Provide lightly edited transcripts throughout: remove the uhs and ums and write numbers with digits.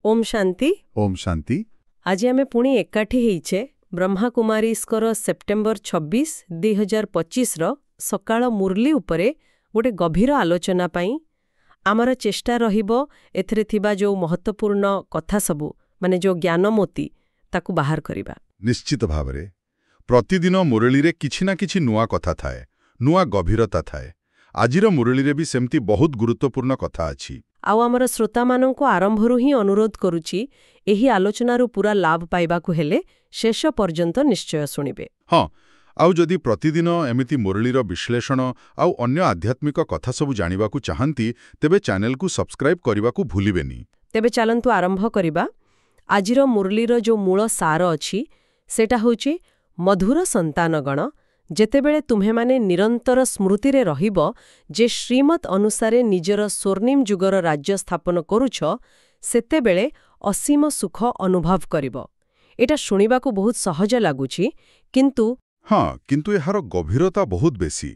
ओम शांति। ओम शांति। आज आमे पुणी एकाठी ହେଇଛେ ବ୍ରହ୍ମାକୁମାରୀସ୍କର ସେପ୍ଟେମ୍ବର 26, 2025 ସକାଳ ମୁରଲି ଉପରେ ଗୋଟେ ଗଭୀର ଆଲୋଚନା ପାଇଁ। ଆମର ଚେଷ୍ଟା ରହିବ ଏଥିରେ ଥିବା ଯେଉଁ ମହତ୍ୱପୂର୍ଣ୍ଣ କଥା ସବୁ ମାନେ ଯେଉଁ ଜ୍ଞାନମୋତି ତାକୁ ବାହାର କରିବା। ନିଶ୍ଚିତ ଭାବରେ ପ୍ରତିଦିନ ମୁରଳୀରେ କିଛି ନା କିଛି ନୂଆ କଥା ଥାଏ, ନୂଆ ଗଭୀରତା ଥାଏ। ଆଜିର ମୁରଳୀରେ ବି ସେମିତି ବହୁତ ଗୁରୁତ୍ୱପୂର୍ଣ୍ଣ କଥା ଅଛି। ଆଉ ଆମର ଶ୍ରୋତାମାନଙ୍କୁ ଆରମ୍ଭରୁ ହିଁ ଅନୁରୋଧ କରୁଛି, ଏହି ଆଲୋଚନାରୁ ପୁରା ଲାଭ ପାଇବାକୁ ହେଲେ ଶେଷ ପର୍ଯ୍ୟନ୍ତ ନିଶ୍ଚୟ ଶୁଣିବେ। ହଁ, ଆଉ ଯଦି ପ୍ରତିଦିନ ଏମିତି ମୁରଳୀର ବିଶ୍ଳେଷଣ ଆଉ ଅନ୍ୟ ଆଧ୍ୟାତ୍ମିକ କଥା ସବୁ ଜାଣିବାକୁ ଚାହାନ୍ତି, ତେବେ ଚ୍ୟାନେଲକୁ ସବସ୍କ୍ରାଇବ୍ କରିବାକୁ ଭୁଲିବେନି। ତେବେ ଚାଲନ୍ତୁ ଆରମ୍ଭ କରିବା। ଆଜିର ମୁରଳୀର ଯେଉଁ ମୂଳ ସାର ଅଛି ସେଟା ହେଉଛି ମଧୁର ସନ୍ତାନଗଣ, ଯେତେବେଳେ ତୁମ୍ଭେମାନେ ନିରନ୍ତର ସ୍ମୃତିରେ ରହିବ ଯେ ଶ୍ରୀମତ୍ ଅନୁସାରେ ନିଜର ସ୍ୱର୍ଣ୍ଣିମ ଯୁଗର ରାଜ୍ୟ ସ୍ଥାପନ କରୁଛ, ସେତେବେଳେ ଅସୀମ ସୁଖ ଅନୁଭବ କରିବ। ଏଟା ଶୁଣିବାକୁ ବହୁତ ସହଜ ଲାଗୁଛି, କିନ୍ତୁ କିନ୍ତୁ ଏହାର ଗଭୀରତା ବହୁତ ବେଶୀ।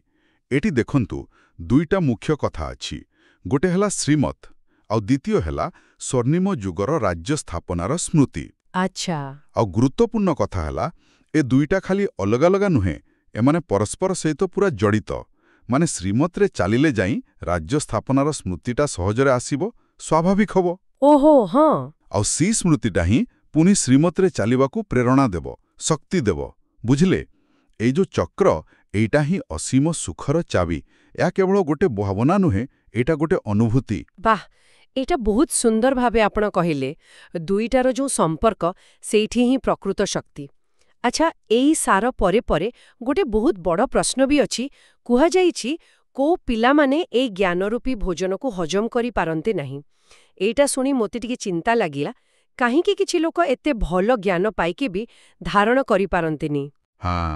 ଏଠି ଦେଖନ୍ତୁ, ଦୁଇଟା ମୁଖ୍ୟ କଥା ଅଛି। ଗୋଟେ ହେଲା ଶ୍ରୀମତ୍, ଆଉ ଦ୍ୱିତୀୟ ହେଲା ସ୍ୱର୍ଣ୍ଣିମ ଯୁଗର ରାଜ୍ୟ ସ୍ଥାପନାର ସ୍ମୃତି। ଆଚ୍ଛା। ଆଉ ଗୁରୁତ୍ୱପୂର୍ଣ୍ଣ କଥା ହେଲା, ଏ ଦୁଇଟା ଖାଲି ଅଲଗା ଅଲଗା ନୁହେଁ, ଏମାନେ ପରସ୍ପର ସହିତ ପୁରା ଜଡ଼ିତ। ମାନେ ଶ୍ରୀମତରେ ଚାଲିଲେ ଯାଇ ରାଜ୍ୟ ସ୍ଥାପନାର ସ୍ମୃତିଟା ସହଜରେ ଆସିବ, ସ୍ୱାଭାବିକ ହେବ। ଓହୋ, ହଁ। ଆଉ ସେଇ ସ୍ମୃତିଟା ହିଁ ପୁଣି ଶ୍ରୀମତରେ ଚାଲିବାକୁ ପ୍ରେରଣା ଦେବ, ଶକ୍ତି ଦେବ। ବୁଝିଲେ? ଏଇ ଯୋଉ ଚକ୍ର, ଏଇଟା ହିଁ ଅସୀମ ସୁଖର ଚାବି। ଏହା କେବଳ ଗୋଟେ ଭାବନା ନୁହେଁ, ଏଇଟା ଗୋଟେ ଅନୁଭୂତି। ବାଃ, ଏଇଟା ବହୁତ ସୁନ୍ଦର ଭାବେ ଆପଣ କହିଲେ। ଦୁଇଟାର ଯେଉଁ ସମ୍ପର୍କ, ସେଇଠି ହିଁ ପ୍ରକୃତ ଶକ୍ତି। ଆଚ୍ଛା, ଏଇ ସାର ପରେ ପରେ ଗୋଟେ ବହୁତ ବଡ଼ ପ୍ରଶ୍ନ ବି ଅଛି। କୁହାଯାଇଛି କୋଉ ପିଲାମାନେ ଏଇ ଜ୍ଞାନରୂପୀ ଭୋଜନକୁ ହଜମ କରିପାରନ୍ତି ନାହିଁ। ଏଇଟା ଶୁଣି ମୋତେ ଟିକେ ଚିନ୍ତା ଲାଗିଲା। କାହିଁକି କିଛି ଲୋକ ଏତେ ଭଲ ଜ୍ଞାନ ପାଇକି ବି ଧାରଣ କରିପାରନ୍ତିନି? ହଁ,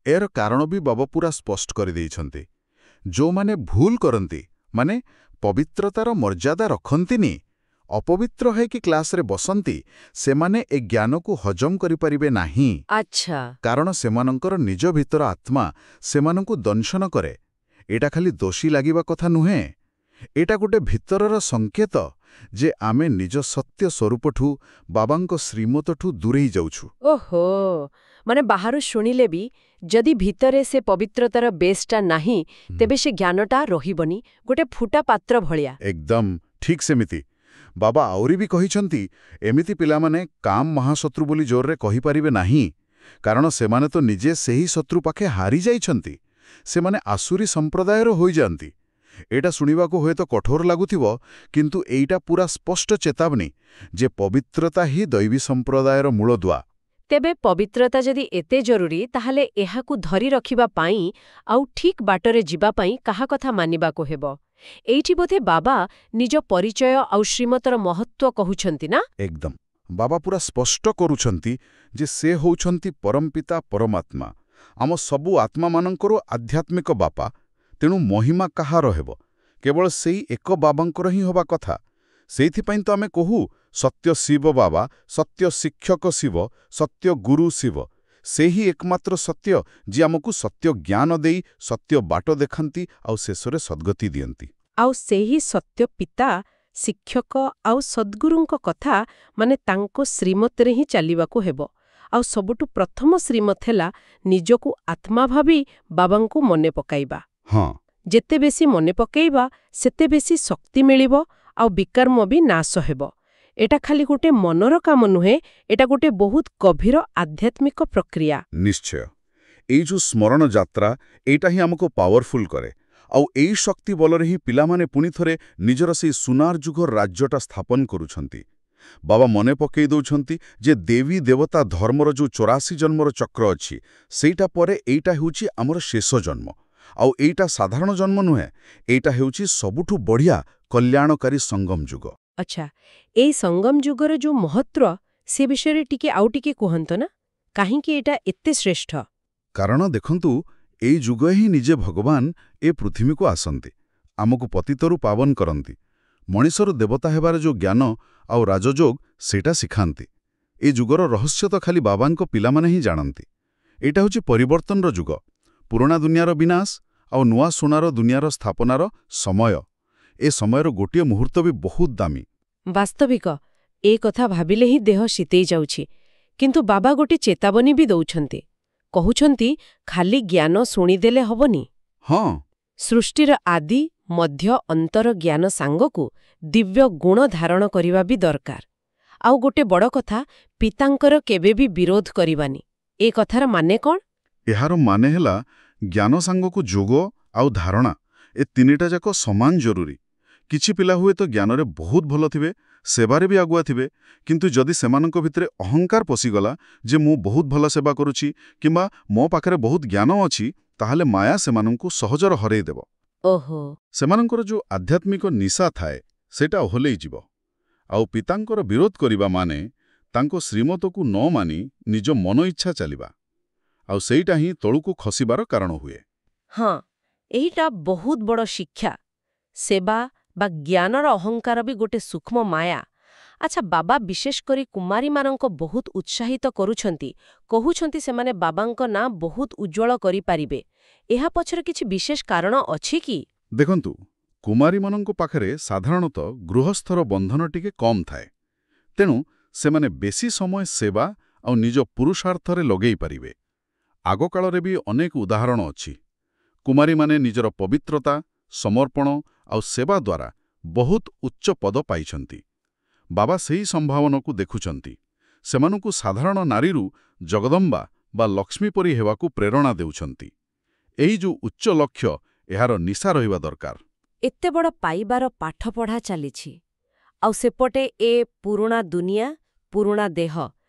ଏର କାରଣ ବି ବାବା ପୁରା ସ୍ପଷ୍ଟ କରିଦେଇଛନ୍ତି। ଯେଉଁମାନେ ଭୁଲ କରନ୍ତି, ମାନେ ପବିତ୍ରତାର ମର୍ଯ୍ୟାଦା ରଖନ୍ତିନି, ଅପବିତ୍ର ହେଇକି କ୍ଲାସରେ ବସନ୍ତି, ସେମାନେ ଏ ଜ୍ଞାନକୁ ହଜମ କରିପାରିବେ ନାହିଁ। ଆଚ୍ଛା। କାରଣ ସେମାନଙ୍କର ନିଜ ଭିତର ଆତ୍ମା ସେମାନଙ୍କୁ ଦଂଶନ କରେ। ଏଇଟା ଖାଲି ଦୋଷୀ ଲାଗିବା କଥା ନୁହେଁ, ଏଇଟା ଗୋଟେ ଭିତରର ସଂକେତ ଯେ ଆମେ ନିଜ ସତ୍ୟ ସ୍ୱରୂପଠୁ, ବାବାଙ୍କ ଶ୍ରୀମତଠୁ ଦୂରେଇ ଯାଉଛୁ। ଓହୋ, ମାନେ ବାହାରୁ ଶୁଣିଲେ ବି ଯଦି ଭିତରେ ସେ ପବିତ୍ରତାର ବେସ୍ଟା ନାହିଁ, ତେବେ ସେ ଜ୍ଞାନଟା ରହିବନି, ଗୋଟେ ଫୁଟା ପାତ୍ର ଭଳିଆ। ଏକଦମ ଠିକ୍ ସେମିତି। ବାବା ଆହୁରି ବି କହିଛନ୍ତି, ଏମିତି ପିଲାମାନେ କାମ ମହାଶତ୍ରୁ ବୋଲି ଜୋରରେ କହିପାରିବେ ନାହିଁ, କାରଣ ସେମାନେ ତ ନିଜେ ସେହି ଶତ୍ରୁ ପାଖେ ହାରି ଯାଇଛନ୍ତି। ସେମାନେ ଆସୁରୀ ସମ୍ପ୍ରଦାୟର ହୋଇଯାଆନ୍ତି। ଏଇଟା ଶୁଣିବାକୁ ହୁଏତ କଠୋର ଲାଗୁଥିବ, କିନ୍ତୁ ଏଇଟା ପୁରା ସ୍ପଷ୍ଟ ଚେତାବନୀ ଯେ ପବିତ୍ରତା ହିଁ ଦୈବୀ ସମ୍ପ୍ରଦାୟର ମୂଳଦୁଆ। ତେବେ ପବିତ୍ରତା ଯଦି ଏତେ ଜରୁରୀ, ତାହେଲେ ଏହାକୁ ଧରି ରଖିବା ପାଇଁ ଆଉ ଠିକ୍ ବାଟରେ ଯିବା ପାଇଁ କାହା କଥା ମାନିବାକୁ ହେବ? ଏଇଠି ବୋଧେ ବାବା ନିଜ ପରିଚୟ ଆଉ ଶ୍ରୀମତର ମହତ୍ୱ କହୁଛନ୍ତି ନା? ଏକଦମ। ବାବା ପୁରା ସ୍ପଷ୍ଟ କରୁଛନ୍ତି ଯେ ସେ ହେଉଛନ୍ତି ପରମପିତା ପରମାତ୍ମା, ଆମ ସବୁ ଆତ୍ମାମାନଙ୍କର ଆଧ୍ୟାତ୍ମିକ ବାପା। ତେଣୁ ମହିମା କାହାର ହେବ? କେବଳ ସେଇ ଏକ ବାବାଙ୍କର ହିଁ ହେବା କଥା। ସେଇଥିପାଇଁ ତ ଆମେ କହୁ, ସତ୍ୟ ଶିବ ବାବା, ସତ୍ୟ ଶିକ୍ଷକ ଶିବ, ସତ୍ୟ ଗୁରୁ ଶିବ। ସେହି ଏକମାତ୍ର ସତ୍ୟ ଯିଏ ଆମକୁ ସତ୍ୟ ଜ୍ଞାନ ଦେଇ ସତ୍ୟ ବାଟ ଦେଖାନ୍ତି ଆଉ ଶେଷରେ ସଦ୍ଗତି ଦିଅନ୍ତି। ଆଉ ସେହି ସତ୍ୟ ପିତା, ଶିକ୍ଷକ ଆଉ ସଦ୍ଗୁରୁଙ୍କ କଥା, ମାନେ ତାଙ୍କ ଶ୍ରୀମତରେ ହିଁ ଚାଲିବାକୁ ହେବ। ଆଉ ସବୁଠୁ ପ୍ରଥମ ଶ୍ରୀମତ ହେଲା ନିଜକୁ ଆତ୍ମା ଭାବି ବାବାଙ୍କୁ ମନେ ପକାଇବା। ହଁ, ଯେତେ ବେଶୀ ମନେ ପକାଇବା, ସେତେ ବେଶୀ ଶକ୍ତି ମିଳିବ ଆଉ ବିକର୍ମ ବି ନାଶ ହେବ। ଏଟା ଖାଲି ଗୋଟେ ମନର କାମ ନୁହେଁ, ଏଟା ଗୋଟେ ବହୁତ ଗଭୀର ଆଧ୍ୟାତ୍ମିକ ପ୍ରକ୍ରିୟା। ନିଶ୍ଚୟ। ଏଇ ଯୋଉ ସ୍ମରଣ ଯାତ୍ରା, ଏଇଟା ହିଁ ଆମକୁ ପାୱାରଫୁଲ କରେ। ଆଉ ଏଇ ଶକ୍ତି ବଳରେ ହିଁ ପିଲାମାନେ ପୁଣି ଥରେ ନିଜର ସେଇ ସୁନାର ଯୁଗର ରାଜ୍ୟଟା ସ୍ଥାପନ କରୁଛନ୍ତି। ବାବା ମନେ ପକାଇ ଦେଉଛନ୍ତି ଯେ ଦେବୀ ଦେବତା ଧର୍ମର ଯୋଉ 84 ଜନ୍ମର ଚକ୍ର ଅଛି, ସେଇଟା ପରେ ଏଇଟା ହେଉଛି ଆମର ଶେଷ ଜନ୍ମ। ଆଉ ଏଇଟା ସାଧାରଣ ଜନ୍ମ ନୁହେଁ, ଏଇଟା ହେଉଛି ସବୁଠୁ ବଢ଼ିଆ କଲ୍ୟାଣକାରୀ ସଙ୍ଗମ ଯୁଗ। ଆଚ୍ଛା, ଏଇ ସଙ୍ଗମ ଯୁଗର ଯୋଉ ମହତ୍ୱ, ସେ ବିଷୟରେ ଆଉ ଟିକେ କୁହନ୍ତୁ ନା? କାହିଁକି ଏଟା ଏତେ ଶ୍ରେଷ୍ଠ? କାରଣ ଦେଖନ୍ତୁ, ଏଇ ଯୁଗ ହିଁ ନିଜେ ଭଗବାନ ଏ ପୃଥିବୀକୁ ଆସନ୍ତି, ଆମକୁ ପତିତରୁ ପାବନ କରନ୍ତି। ମଣିଷର ଦେବତା ହେବାର ଯୋଉ ଜ୍ଞାନ ଆଉ ରାଜଯୋଗ, ସେଇଟା ଶିଖାନ୍ତି। ଏ ଯୁଗର ରହସ୍ୟ ତ ଖାଲି ବାବାଙ୍କ ପିଲାମାନେ ହିଁ ଜାଣନ୍ତି। ଏଇଟା ହେଉଛି ପରିବର୍ତ୍ତନର ଯୁଗ, ପୁରୁଣା ଦୁନିଆର ବିନାଶ ଆଉ ନୂଆ ସୁନାର ଦୁନିଆର ସ୍ଥାପନାର ସମୟ। ଏ ସମୟର ଗୋଟିଏ ମୁହୂର୍ତ୍ତ ବି ବହୁତ ଦାମୀ। ବାସ୍ତବିକ ଏ କଥା ଭାବିଲେ ହିଁ ଦେହ ଶୀତେଇ ଯାଉଛି। କିନ୍ତୁ ବାବା ଗୋଟେ ଚେତାବନୀ ବି ଦଉଛନ୍ତି। କହୁଛନ୍ତି ଖାଲି ଜ୍ଞାନ ଶୁଣିଦେଲେ ହବନି। ହଁ, ସୃଷ୍ଟିର ଆଦି ମଧ୍ୟ ଅନ୍ତର ଜ୍ଞାନ ସାଙ୍ଗକୁ ଦିବ୍ୟ ଗୁଣ ଧାରଣ କରିବା ବି ଦରକାର। ଆଉ ଗୋଟେ ବଡ଼ କଥା, ପିତାଙ୍କର କେବେ ବି ବିରୋଧ କରିବାନି। ଏ କଥାର ମାନେ କ'ଣ? ଏହାର ମାନେ ହେଲା ଜ୍ଞାନ ସାଙ୍ଗକୁ ଯୋଗ ଆଉ ଧାରଣା, ଏ ତିନିଟା ଯାକ ସମାନ ଜରୁରୀ। କିଛି ପିଲା ହୁଏତ ଜ୍ଞାନରେ ବହୁତ ଭଲ ଥିବେ, ସେବାରେ ବି ଆଗୁଆ ଥିବେ, କିନ୍ତୁ ଯଦି ସେମାନଙ୍କ ଭିତରେ ଅହଙ୍କାର ପଶିଗଲା ଯେ ମୁଁ ବହୁତ ଭଲ ସେବା କରୁଛି କିମ୍ବା ମୋ ପାଖରେ ବହୁତ ଜ୍ଞାନ ଅଛି, ତାହେଲେ ମାୟା ସେମାନଙ୍କୁ ସହଜରେ ହରେଇ ଦେବ। ଓହୋ। ସେମାନଙ୍କର ଯୋଉ ଆଧ୍ୟାତ୍ମିକ ନିଶା ଥାଏ ସେଇଟା ଓହଲେଇଯିବ। ଆଉ ପିତାଙ୍କର ବିରୋଧ କରିବା ମାନେ ତାଙ୍କ ଶ୍ରୀମତକୁ ନ ମାନି ନିଜ ମନ ଇଚ୍ଛା ଚାଲିବା। ଆଉ ସେଇଟା ହିଁ ତଳୁକୁ ଖସିବାର କାରଣ ହୁଏ। ହଁ, ଏଇଟା ବହୁତ ବଡ଼ ଶିକ୍ଷା। ସେବା ବା ଜ୍ଞାନର ଅହଙ୍କାର ବି ଗୋଟେ ସୂକ୍ଷ୍ମ ମାୟା। ଆଚ୍ଛା, ବାବା ବିଶେଷ କରି କୁମାରୀମାନଙ୍କ ବହୁତ ଉତ୍ସାହିତ କରୁଛନ୍ତି। କହୁଛନ୍ତି ସେମାନେ ବାବାଙ୍କ ନାଁ ବହୁତ ଉଜ୍ଜ୍ୱଳ କରିପାରିବେ। ଏହା ପଛରେ କିଛି ବିଶେଷ କାରଣ ଅଛି କି? ଦେଖନ୍ତୁ, କୁମାରୀମାନଙ୍କ ପାଖରେ ସାଧାରଣତଃ ଗୃହସ୍ଥର ବନ୍ଧନ ଟିକେ କମ୍ ଥାଏ। ତେଣୁ ସେମାନେ ବେଶୀ ସମୟ ସେବା ଆଉ ନିଜ ପୁରୁଷାର୍ଥରେ ଲଗେଇ ପାରିବେ। ଆଗକାଳରେ ବି ଅନେକ ଉଦାହରଣ ଅଛି। କୁମାରୀମାନେ ନିଜର ପବିତ୍ରତା, ସମର୍ପଣ ଆଉ ସେବା ଦ୍ୱାରା ବହୁତ ଉଚ୍ଚ ପଦ ପାଇଛନ୍ତି। ବାବା ସେହି ସମ୍ଭାବନାକୁ ଦେଖୁଛନ୍ତି। ସେମାନଙ୍କୁ ସାଧାରଣ ନାରୀରୁ ଜଗଦମ୍ବା ବା ଲକ୍ଷ୍ମୀ ପରି ହେବାକୁ ପ୍ରେରଣା ଦେଉଛନ୍ତି। ଏହି ଯେଉଁ ଉଚ୍ଚ ଲକ୍ଷ୍ୟ, ଏହାର ନିଶା ରହିବା ଦରକାର। ଏତେ ବଡ଼ ପାଇବାର ପାଠପଢ଼ା ଚାଲିଛି, ଆଉ ସେପଟେ ଏ ପୁରୁଣା ଦୁନିଆ, ପୁରୁଣା ଦେହ,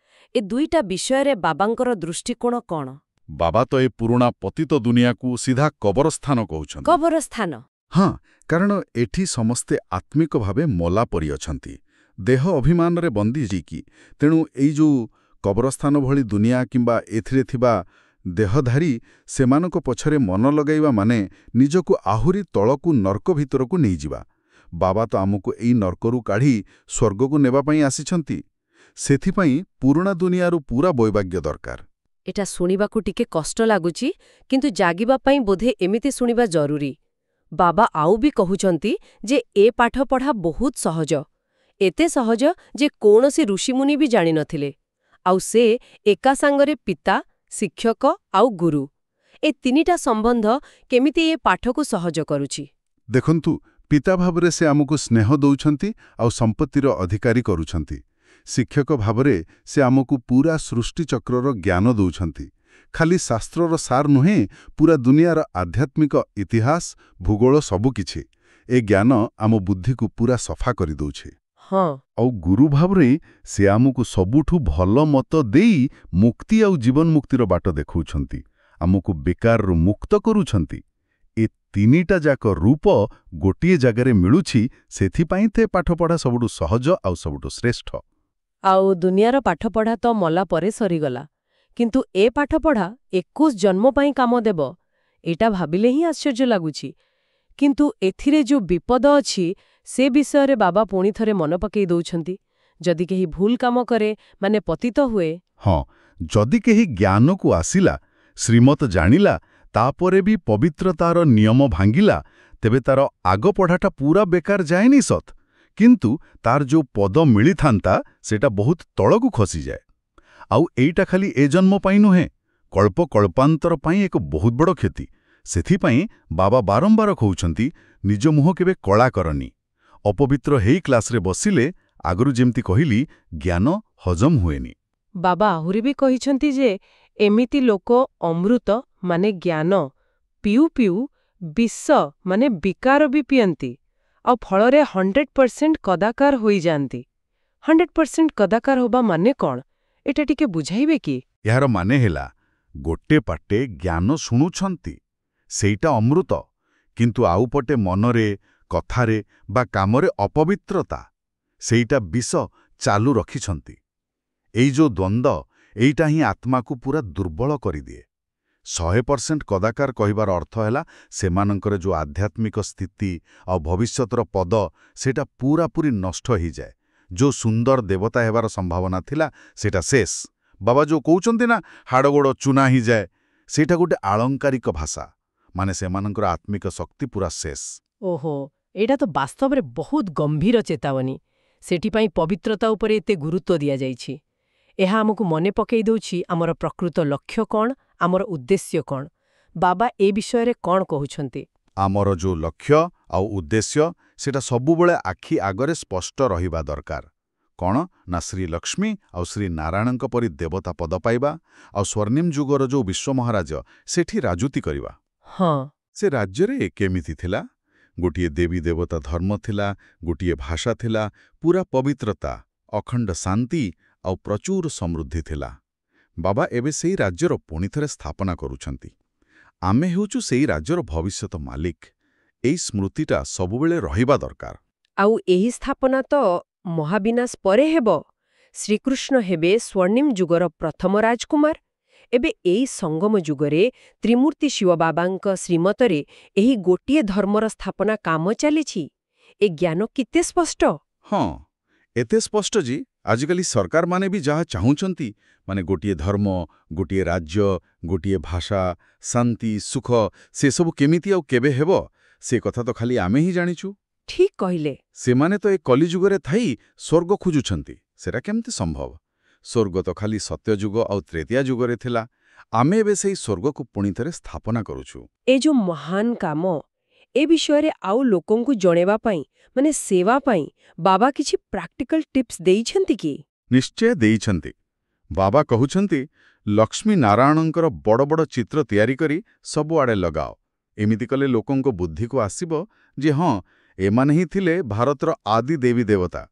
ଏ ଦୁଇଟା ବିଷୟରେ ବାବାଙ୍କର ଦୃଷ୍ଟିକୋଣ କ'ଣ? ବାବା ତ ଏ ପୁରୁଣା ପତିତ ଦୁନିଆକୁ ସିଧା କବରସ୍ଥାନ କହୁଛନ୍ତି। କବରସ୍ଥାନ? ହଁ, କାରଣ ଏଠି ସମସ୍ତେ ଆତ୍ମିକ ଭାବେ ମଲା ପରି ଅଛନ୍ତି। ଦେହ ଅଭିମାନରେ ବନ୍ଦୀ ହେଇକି। ତେଣୁ ଏଇ ଯେଉଁ କବରସ୍ଥାନ ଭଳି ଦୁନିଆ କିମ୍ବା ଏଥିରେ ଥିବା ଦେହଧାରୀ, ସେମାନଙ୍କ ପଛରେ ମନ ଲଗାଇବା ମାନେ ନିଜକୁ ଆହୁରି ତଳକୁ ନର୍କ ଭିତରକୁ ନେଇଯିବା। ବାବା ତ ଆମକୁ ଏଇ ନର୍କରୁ କାଢ଼ି ସ୍ୱର୍ଗକୁ ନେବା ପାଇଁ ଆସିଛନ୍ତି। ସେଥିପାଇଁ ପୁରୁଣା ଦୁନିଆରୁ ପୁରା ବୈବାଗ୍ୟ ଦରକାର। ଏଟା ଶୁଣିବାକୁ ଟିକେ କଷ୍ଟ ଲାଗୁଛି, କିନ୍ତୁ ଜାଗିବା ପାଇଁ ବୋଧେ ଏମିତି ଶୁଣିବା ଜରୁରୀ। ବାବା ଆଉ ବି କହୁଛନ୍ତି ଯେ ଏ ପାଠପଢ଼ା ବହୁତ ସହଜ। ଏତେ ସହଜ ଯେ କୌଣସି ଋଷିମୁନି ବି ଜାଣିନଥିଲେ। ଆଉ ସେ ଏକା ସାଙ୍ଗରେ ପିତା, ଶିକ୍ଷକ ଆଉ ଗୁରୁ, ଏ ତିନିଟା ସମ୍ବନ୍ଧ କେମିତି ଏ ପାଠକୁ ସହଜ କରୁଛି? ଦେଖନ୍ତୁ, ପିତା ଭାବରେ ସେ ଆମକୁ ସ୍ନେହ ଦେଉଛନ୍ତି ଆଉ ସମ୍ପତ୍ତିର ଅଧିକାରୀ କରୁଛନ୍ତି। ଶିକ୍ଷକ ଭାବରେ ସେ ଆମକୁ ପୁରା ସୃଷ୍ଟିଚକ୍ରର ଜ୍ଞାନ ଦେଉଛନ୍ତି। ଖାଲି ଶାସ୍ତ୍ରର ସାର ନୁହେଁ, ପୁରା ଦୁନିଆର ଆଧ୍ୟାତ୍ମିକ ଇତିହାସ, ଭୂଗୋଳ ସବୁକିଛି। ଏ ଜ୍ଞାନ ଆମ ବୁଦ୍ଧିକୁ ପୁରା ସଫା କରିଦେଉଛି। ହଁ। ଆଉ ଗୁରୁ ଭାବରେ ସେ ଆମକୁ ସବୁଠୁ ଭଲ ମତ ଦେଇ ମୁକ୍ତି ଆଉ ଜୀବନ ମୁକ୍ତିର ବାଟ ଦେଖାଉଛନ୍ତି। ଆମକୁ ବେକାରରୁ ମୁକ୍ତ କରୁଛନ୍ତି। ଏ ତିନିଟା ଯାକ ରୂପ ଗୋଟିଏ ଜାଗାରେ ମିଳୁଛି। ସେଥିପାଇଁ ତ ପାଠପଢ଼ା ସବୁଠୁ ସହଜ ଆଉ ସବୁଠୁ ଶ୍ରେଷ୍ଠ। ଆଉ ଦୁନିଆର ପାଠପଢ଼ା ତ ମଲା ପରେ ସରିଗଲା, କିନ୍ତୁ ଏ ପାଠପଢ଼ା 21 ଜନ୍ମ ପାଇଁ କାମ ଦେବ। ଏଇଟା ଭାବିଲେ ହିଁ ଆଶ୍ଚର୍ଯ୍ୟ ଲାଗୁଛି। କିନ୍ତୁ ଏଥିରେ ଯୋଉ ବିପଦ ଅଛି, ସେ ବିଷୟରେ ବାବା ପୁଣି ଥରେ ମନେ ପକାଇ ଦଉଛନ୍ତି। ଯଦି କେହି ଭୁଲ କାମ କରେ, ମାନେ ପତିତ ହୁଏ। ହଁ, ଯଦି କେହି ଜ୍ଞାନକୁ ଆସିଲା, ଶ୍ରୀମତ ଜାଣିଲା, ତାପରେ ବି ପବିତ୍ରତାର ନିୟମ ଭାଙ୍ଗିଲା, ତେବେ ତାର ଆଗ ପଢ଼ାଟା ପୁରା ବେକାର ଯାଏନି ସତ୍, କିନ୍ତୁ ତାର ଯୋଉ ପଦ ମିଳିଥାନ୍ତା ସେଟା ବହୁତ ତଳକୁ ଖସିଯାଏ। ଆଉ ଏଇଟା ଖାଲି ଏ ଜନ୍ମ ପାଇଁ ନୁହେଁ, କଳ୍ପ କଳ୍ପାନ୍ତର ପାଇଁ ଏକ ବହୁତ ବଡ଼ କ୍ଷତି। ସେଥିପାଇଁ ବାବା ବାରମ୍ବାର କହୁଛନ୍ତି, ନିଜ ମୁହଁ କେବେ କଳା କରନି। ଅପବିତ୍ର ହେଇ କ୍ଲାସରେ ବସିଲେ, ଆଗରୁ ଯେମିତି କହିଲି, ଜ୍ଞାନ ହଜମ ହୁଏନି। ବାବା ଆହୁରି ବି କହିଛନ୍ତି ଯେ ଏମିତି ଲୋକ ଅମୃତ ମାନେ ଜ୍ଞାନ ପିଉ ପିଉ ବିଷ ମାନେ ବିକାର ବି ପିଅନ୍ତି, ଆଉ ଫଳରେ 100% କଦାକାର ହୋଇଯାଆନ୍ତି। 100% କଦାକାର ହେବା ମାନେ କ'ଣ? ଏଟା ଟିକେ ବୁଝାଇବେ କି? ଏହାର ମାନେ ହେଲା, ଗୋଟେ ପାଟେ ଜ୍ଞାନ ଶୁଣୁଛନ୍ତି, ସେଇଟା ଅମୃତ, କିନ୍ତୁ ଆଉ ପଟେ ମନରେ, କଥାରେ ବା କାମରେ ଅପବିତ୍ରତା, ସେଇଟା ବିଷ ଚାଲୁ ରଖିଛନ୍ତି। ଏଇ ଯୋଉ ଦ୍ୱନ୍ଦ୍ୱ, ଏଇଟା ହିଁ ଆତ୍ମାକୁ ପୁରା ଦୁର୍ବଳ କରିଦିଏ। 100% କଦାକାର କହିବାର ଅର୍ଥ ହେଲା ସେମାନଙ୍କର ଯୋଉ ଆଧ୍ୟାତ୍ମିକ ସ୍ଥିତି ଆଉ ଭବିଷ୍ୟତର ପଦ, ସେଇଟା ପୁରାପୁରି ନଷ୍ଟ ହେଇଯାଏ। ଯୋଉ ସୁନ୍ଦର ଦେବତା ହେବାର ସମ୍ଭାବନା ଥିଲା, ସେଇଟା ଶେଷ। ବାବା ଯୋଉ କହୁଛନ୍ତି ନା, ହାଡ଼ଗୋଡ଼ ଚୁନା ହେଇଯାଏ, ସେଇଟା ଗୋଟେ ଆଳଙ୍କାରିକ ଭାଷା। ମାନେ ସେମାନଙ୍କର ଆତ୍ମିକ ଶକ୍ତି ପୁରା ଶେଷ। ଓହୋ, ଏଇଟା ତ ବାସ୍ତବରେ ବହୁତ ଗମ୍ଭୀର ଚେତାବନୀ। ସେଥିପାଇଁ ପବିତ୍ରତା ଉପରେ ଏତେ ଗୁରୁତ୍ୱ ଦିଆଯାଇଛି। ଏହା ଆମକୁ ମନେ ପକାଇ ଦେଉଛି ଆମର ପ୍ରକୃତ ଲକ୍ଷ୍ୟ କ'ଣ, ଆମର ଉଦ୍ଦେଶ୍ୟ କ'ଣ। ବାବା ଏ ବିଷୟରେ କ'ଣ କହୁଛନ୍ତି? ଆମର ଯୋଉ ଲକ୍ଷ୍ୟ ଆଉ ଉଦ୍ଦେଶ୍ୟ ସେଟା ସବୁବେଳେ ଆଖି ଆଗରେ ସ୍ପଷ୍ଟ ରହିବା ଦରକାର। କ'ଣ ନା ଶ୍ରୀଲକ୍ଷ୍ମୀ ଆଉ ଶ୍ରୀ ନାରାୟଣଙ୍କ ପରି ଦେବତା ପଦ ପାଇବା, ଆଉ ସ୍ୱର୍ଣ୍ଣିମ ଯୁଗର ଯୋଉ ବିଶ୍ୱମହାରାଜ ସେଠି ରାଜୁତି କରିବା। ହଁ, ସେ ରାଜ୍ୟରେ କେମିତି ଥିଲା? ଗୋଟିଏ ଦେବୀ ଦେବତା ଧର୍ମ ଥିଲା, ଗୋଟିଏ ଭାଷା ଥିଲା, ପୁରା ପବିତ୍ରତା, ଅଖଣ୍ଡ ଶାନ୍ତି ଆଉ ପ୍ରଚୁର ସମୃଦ୍ଧି ଥିଲା। ବାବା ଏବେ ସେଇ ରାଜ୍ୟର ପୁଣିଥରେ ସ୍ଥାପନା କରୁଛନ୍ତି। ଆମେ ହେଉଛୁ ସେଇ ରାଜ୍ୟର ଭବିଷ୍ୟତ ମାଲିକ। ଏଇ ସ୍ମୃତିଟା ସବୁବେଳେ ରହିବା ଦରକାର। ଆଉ ଏହି ସ୍ଥାପନା ତ ମହାବିନାଶ ପରେ ହେବ। ଶ୍ରୀକୃଷ୍ଣ ହେବେ ସ୍ୱର୍ଣ୍ଣିମ ଯୁଗର ପ୍ରଥମ ରାଜକୁମାର। ଏବେ ଏଇ ସଙ୍ଗମ ଯୁଗରେ ତ୍ରିମୂର୍ତ୍ତି ଶିବବାବାଙ୍କ ଶ୍ରୀମତରେ ଏହି ଗୋଟିଏ ଧର୍ମର ସ୍ଥାପନା କାମ ଚାଲିଛି। ଏ ଜ୍ଞାନ କେତେ ସ୍ପଷ୍ଟ! ହଁ, ଏତେ ସ୍ପଷ୍ଟ ଯେ ଆଜିକାଲି ସରକାରମାନେ ବି ଯାହା ଚାହୁଁଛନ୍ତି, ମାନେ ଗୋଟିଏ ଧର୍ମ, ଗୋଟିଏ ରାଜ୍ୟ, ଗୋଟିଏ ଭାଷା, ଶାନ୍ତି, ସୁଖ, ସେସବୁ କେମିତି ଆଉ କେବେ ହେବ, ସେ କଥା ତ ଖାଲି ଆମେ ହିଁ ଜାଣିଛୁ। ଠିକ୍ କହିଲେ। ସେମାନେ ତ ଏ କଲିଯୁଗରେ ଥାଇ ସ୍ୱର୍ଗ ଖୋଜୁଛନ୍ତି। ସେଟା କେମିତି ସମ୍ଭବ? ସ୍ୱର୍ଗ ତ ଖାଲି ସତ୍ୟଯୁଗ ଆଉ ତ୍ରେତୟା ଯୁଗରେ ଥିଲା। ଆମେ ଏବେ ସେଇ ସ୍ୱର୍ଗକୁ ପୁଣିଥରେ ସ୍ଥାପନା କରୁଛୁ। ଏ ଯୋଉ ମହାନ କାମ, ଏ ବିଷୟରେ ଆଉ ଲୋକଙ୍କୁ ଜଣେଇବା ପାଇଁ, ମାନେ ସେବା ପାଇଁ ବାବା କିଛି ପ୍ରାକ୍ଟିକାଲ ଟିପ୍ସ ଦେଇଛନ୍ତି କି? ନିଶ୍ଚୟ ଦେଇଛନ୍ତି। ବାବା କହୁଛନ୍ତି, ଲକ୍ଷ୍ମୀ ନାରାୟଣଙ୍କର ବଡ଼ ବଡ଼ ଚିତ୍ର ତିଆରି କରି ସବୁଆଡ଼େ ଲଗାଅ। ଏମିତି କଲେ ଲୋକଙ୍କ ବୁଦ୍ଧିକୁ ଆସିବ ଯେ ହଁ, ଏମାନେ ହିଁ ଥିଲେ ଭାରତର ଆଦି ଦେବୀ ଦେବତା।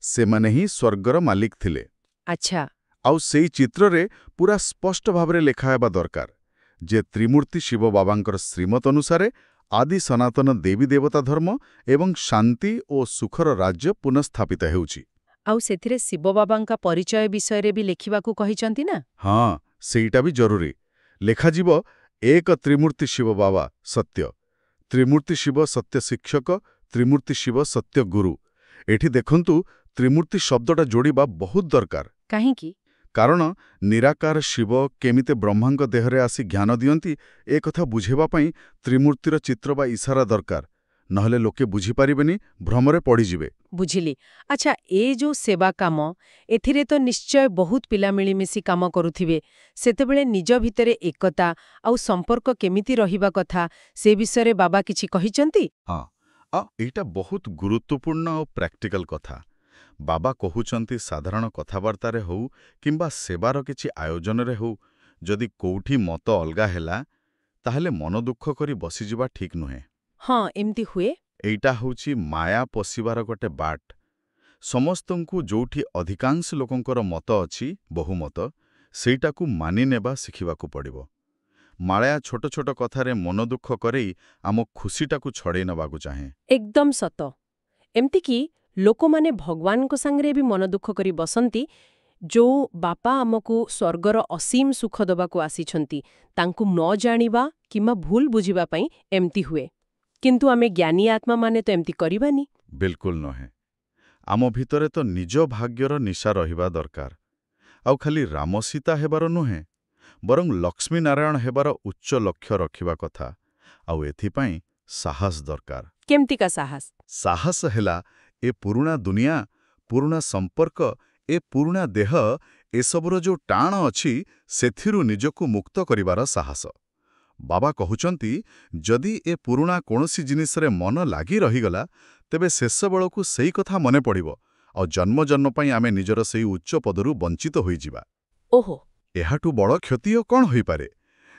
ସେମାନେ ହିଁ ସ୍ୱର୍ଗର ମାଲିକ ଥିଲେ। ଆଚ୍ଛା। ଆଉ ସେଇ ଚିତ୍ରରେ ପୁରା ସ୍ପଷ୍ଟ ଭାବରେ ଲେଖା ହେବା ଦରକାର ଯେ ତ୍ରିମୂର୍ତ୍ତି ଶିବ ବାବାଙ୍କର ଶ୍ରୀମତ ଅନୁସାରେ ଆଦି ସନାତନ ଦେବୀ ଦେବତା ଧର୍ମ ଏବଂ ଶାନ୍ତି ଓ ସୁଖର ରାଜ୍ୟ ପୁନଃସ୍ଥାପିତ ହେଉଛି। ଆଉ ସେଥିରେ ଶିବ ବାବାଙ୍କ ପରିଚୟ ବିଷୟରେ ବି ଲେଖିବାକୁ କହିଛନ୍ତି ନା? ହଁ, ସେଇଟା ବି ଜରୁରୀ। ଲେଖାଯିବ, ଏକ ତ୍ରିମୂର୍ତ୍ତି ଶିବ ବାବା ସତ୍ୟ, ତ୍ରିମୂର୍ତ୍ତି ଶିବ ସତ୍ୟ ଶିକ୍ଷକ, ତ୍ରିମୂର୍ତ୍ତି ଶିବ ସତ୍ୟ ଗୁରୁ। ଏଠି ଦେଖନ୍ତୁ, ତ୍ରିମୂର୍ତ୍ତି ଶବ୍ଦଟା ଯୋଡ଼ିବା ବହୁତ ଦରକାର। କାହିଁକି? କାରଣ ନିରାକାର ଶିବ କେମିତି ବ୍ରହ୍ମାଙ୍କ ଦେହରେ ଆସି ଜ୍ଞାନ ଦିଅନ୍ତି, ଏ କଥା ବୁଝେଇବା ପାଇଁ ତ୍ରିମୂର୍ତ୍ତିର ଚିତ୍ର ବା ଇସାରା ଦରକାର। ନହେଲେ ଲୋକେ ବୁଝିପାରିବେନି, ଭ୍ରମରେ ପଡ଼ିଯିବେ। ବୁଝିଲି। ଆଚ୍ଛା, ଏ ଯୋଉ ସେବା କାମ, ଏଥିରେ ତ ନିଶ୍ଚୟ ବହୁତ ପିଲା ମିଳିମିଶି କାମ କରୁଥିବେ। ସେତେବେଳେ ନିଜ ଭିତରେ ଏକତା ଆଉ ସମ୍ପର୍କ କେମିତି ରହିବା କଥା, ସେ ବିଷୟରେ ବାବା କିଛି କହିଛନ୍ତି? ହଁ, ଆଉ ଏଇଟା ବହୁତ ଗୁରୁତ୍ୱପୂର୍ଣ୍ଣ ଆଉ ପ୍ରାକ୍ଟିକାଲ କଥା। ବାବା କହୁଛନ୍ତି, ସାଧାରଣ କଥାବାର୍ତ୍ତାରେ ହଉ କିମ୍ବା ସେବାର କିଛି ଆୟୋଜନରେ ହଉ, ଯଦି କୋଉଠି ମତ ଅଲଗା ହେଲା, ତାହେଲେ ମନ ଦୁଃଖ କରି ବସିଯିବା ଠିକ୍ ନୁହେଁ। ହଁ, ଏମିତି ହୁଏ। ଏଇଟା ହେଉଛି ମାୟା ପଶିବାର ଗୋଟେ ବାଟ। ସମସ୍ତଙ୍କୁ ଯୋଉଠି ଅଧିକାଂଶ ଲୋକଙ୍କର ମତ ଅଛି, ବହୁମତ, ସେଇଟାକୁ ମାନିନେବା ଶିଖିବାକୁ ପଡ଼ିବ। ମାୟା ଛୋଟ ଛୋଟ କଥାରେ ମନ ଦୁଃଖ କରେଇ ଆମ ଖୁସିଟାକୁ ଛଡ଼େଇ ନେବାକୁ ଚାହେଁ। ଏକଦମ ସତ। ଏମିତିକି ଲୋକମାନେ ଭଗବାନଙ୍କ ସାଙ୍ଗରେ ବି ମନ ଦୁଃଖ କରି ବସନ୍ତି। ଯୋଉ ବାପା ଆମକୁ ସ୍ୱର୍ଗର ଅସୀମ ସୁଖ ଦେବାକୁ ଆସିଛନ୍ତି, ତାଙ୍କୁ ନ ଜାଣିବା କିମ୍ବା ଭୁଲ ବୁଝିବା ପାଇଁ ଏମିତି ହୁଏ। କିନ୍ତୁ ଆମେ ଜ୍ଞାନୀ ଆତ୍ମାମାନେ ତ ଏମିତି କରିବାନି। ବିଲକୁଲ ନୁହେଁ। ଆମ ଭିତରେ ତ ନିଜ ଭାଗ୍ୟର ନିଶା ରହିବା ଦରକାର। ଆଉ ଖାଲି ରାମସୀତା ହେବାର ନୁହେଁ, ବରଂ ଲକ୍ଷ୍ମୀ ନାରାୟଣ ହେବାର ଉଚ୍ଚ ଲକ୍ଷ୍ୟ ରଖିବା କଥା। ଆଉ ଏଥିପାଇଁ ସାହସ ଦରକାର। କେମିତିକା ସାହସ? ସାହସ ହେଲା ଏ ପୁରୁଣା ଦୁନିଆ, ପୁରୁଣା ସମ୍ପର୍କ, ଏ ପୁରୁଣା ଦେହ, ଏସବୁର ଯୋଉ ଟାଣ ଅଛି, ସେଥିରୁ ନିଜକୁ ମୁକ୍ତ କରିବାର ସାହସ। ବାବା କହୁଛନ୍ତି, ଯଦି ଏ ପୁରୁଣା କୌଣସି ଜିନିଷରେ ମନ ଲାଗି ରହିଗଲା, ତେବେ ଶେଷବେଳକୁ ସେଇ କଥା ମନେ ପଡ଼ିବ, ଆଉ ଜନ୍ମ ଜନ୍ମ ପାଇଁ ଆମେ ନିଜର ସେଇ ଉଚ୍ଚ ପଦରୁ ବଞ୍ଚିତ ହୋଇଯିବା। ଓହୋ। ଏହାଠୁ ବଡ଼ କ୍ଷତି କ'ଣ ହୋଇପାରେ?